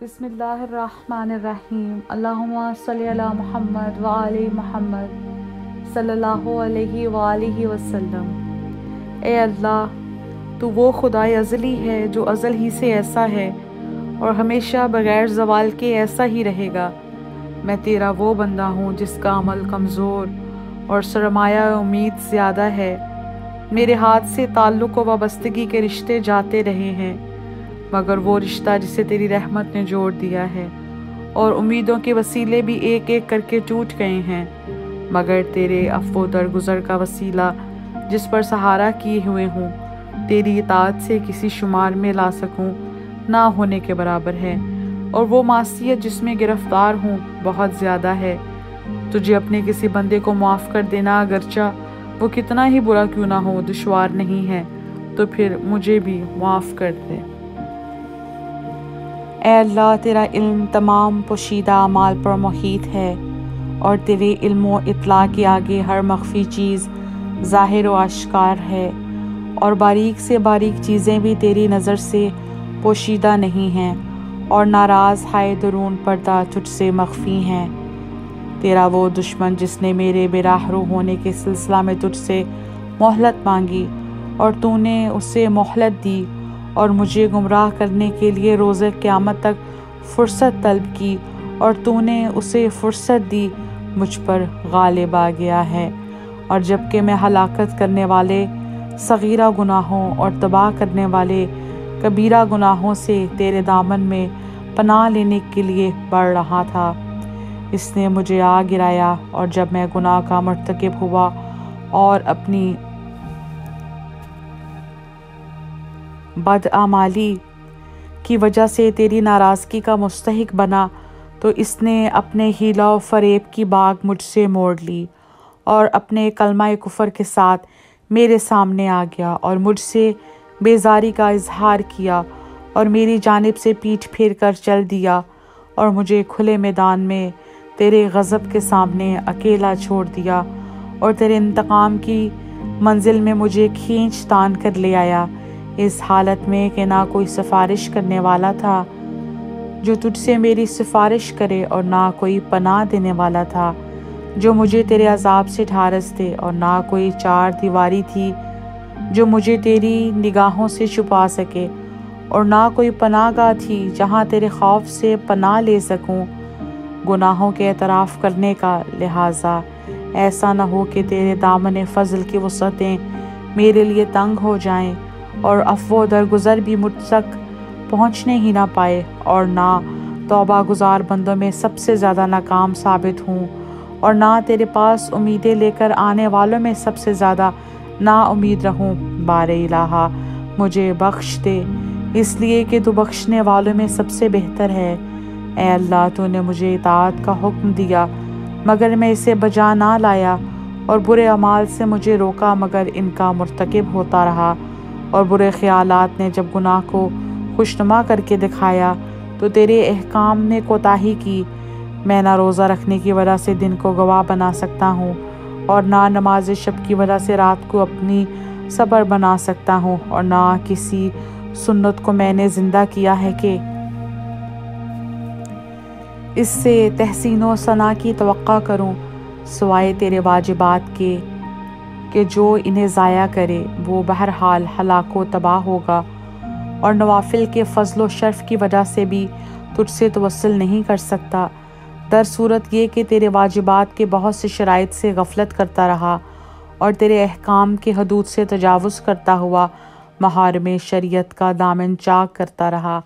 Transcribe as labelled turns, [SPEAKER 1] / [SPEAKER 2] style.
[SPEAKER 1] بسم اللہ الرحمن الرحیم۔ اللہم صلی علی محمد وآل محمد صلی اللہ علیہ وآلہ وسلم۔ اے اللہ، تو وہ خدائے ازلی ہے جو ازل ہی سے ایسا ہے اور ہمیشہ بغیر زوال کے ایسا ہی رہے گا۔ میں تیرا وہ بندہ ہوں جس کا عمل کمزور اور سرمایہ امید زیادہ ہے۔ میرے ہاتھ سے تعلق و وابستگی کے رشتے جاتے رہے ہیں، مگر وہ رشتہ جسے تیری رحمت نے جوڑ دیا ہے، اور امیدوں کے وسیلے بھی ایک ایک کر کے ٹوٹ گئے ہیں، مگر تیرے عفو درگزر کا وسیلہ جس پر سہارا کیے ہوئے ہوں، تیری اطاعت سے کسی شمار میں لا سکوں نہ ہونے کے برابر ہے، اور وہ معصیت جس میں گرفتار ہوں بہت زیادہ ہے۔ تجھے اپنے کسی بندے کو معاف کر دینا، اگرچہ وہ کتنا ہی برا کیوں نہ ہو، دشوار نہیں ہے، تو پھر مجھے بھی معاف کر دے۔ اے اللہ، تیرا علم تمام پوشیدہ اعمال پر محیط ہے، اور تیرے علم و اطلاع کے آگے ہر مخفی چیز ظاہر و آشکار ہے، اور باریک سے باریک چیزیں بھی تیری نظر سے پوشیدہ نہیں ہیں، اور ناراض ہائے درون پردہ تجھ سے مخفی ہیں۔ تیرا وہ دشمن جس نے میرے بے راہ رو ہونے کے سلسلہ میں تجھ سے مہلت مانگی، اور تو نے اسے مہلت دی، اور مجھے گمراہ کرنے کے لیے روز قیامت تک فرصت طلب کی، اور تو نے اسے فرصت دی، مجھ پر غالب آ گیا ہے۔ اور جبکہ میں ہلاکت کرنے والے صغیرہ گناہوں اور تباہ کرنے والے کبیرہ گناہوں سے تیرے دامن میں پناہ لینے کے لیے بڑھ رہا تھا، اس نے مجھے آ گرایا، اور جب میں گناہ کا مرتکب ہوا اور اپنی بدعمالی کی وجہ سے تیری ناراضگی کا مستحق بنا، تو اس نے اپنے حیلہ و فریب کی باگ مجھ سے موڑ لی، اور اپنے کلمہ کفر کے ساتھ میرے سامنے آ گیا، اور مجھ سے بیزاری کا اظہار کیا، اور میری جانب سے پیٹھ پھیر کر چل دیا، اور مجھے کھلے میدان میں تیرے غضب کے سامنے اکیلا چھوڑ دیا، اور تیرے انتقام کی منزل میں مجھے کھینچ تان کر لے آیا، اس حالت میں کہ نہ کوئی سفارش کرنے والا تھا جو تجھ سے میری سفارش کرے، اور نہ کوئی پناہ دینے والا تھا جو مجھے تیرے عذاب سے ڈھارس دے، اور نہ کوئی چار دیواری تھی جو مجھے تیری نگاہوں سے چھپا سکے، اور نہ کوئی پناہ گاہ تھی جہاں تیرے خوف سے پناہ لے سکوں گناہوں کے اعتراف کرنے کا، لہٰذا ایسا نہ ہو کہ تیرے دامن فضل کی وسعتیں میرے لیے تنگ ہو جائیں، اور عفو درگزر بھی مجھ تک پہنچنے ہی نہ پائے، اور نہ توبہ گزار بندوں میں سب سے زیادہ ناکام ثابت ہوں، اور نہ تیرے پاس امیدیں لے کر آنے والوں میں سب سے زیادہ نا امید رہوں۔ بار الہٰ، مجھے بخش دے، اس لیے کہ تو بخشنے والوں میں سب سے بہتر ہے۔ اے اللہ، تو نے مجھے اطاعت کا حکم دیا، مگر میں اسے بجا نہ لایا، اور برے اعمال سے مجھے روکا، مگر ان کا مرتکب ہوتا رہا، اور برے خیالات نے جب گناہ کو خوشنما کر کے دکھایا تو تیرے احکام نے کوتاہی کی۔ میں نہ روزہ رکھنے کی وجہ سے دن کو گواہ بنا سکتا ہوں، اور نہ نماز شب کی وجہ سے رات کو اپنی صبر بنا سکتا ہوں، اور نہ کسی سنت کو میں نے زندہ کیا ہے کہ اس سے تحسین و ثنا کی توقع کروں، سوائے تیرے واجبات کے کہ جو انہیں ضائع کرے وہ بہرحال ہلاک و تباہ ہوگا، اور نوافل کے فضل و شرف کی وجہ سے بھی تجھ سے توسل نہیں کر سکتا، در صورت یہ کہ تیرے واجبات کے بہت سے شرائط سے غفلت کرتا رہا، اور تیرے احکام کے حدود سے تجاوز کرتا ہوا محارم شریعت کا دامن چاک کرتا رہا۔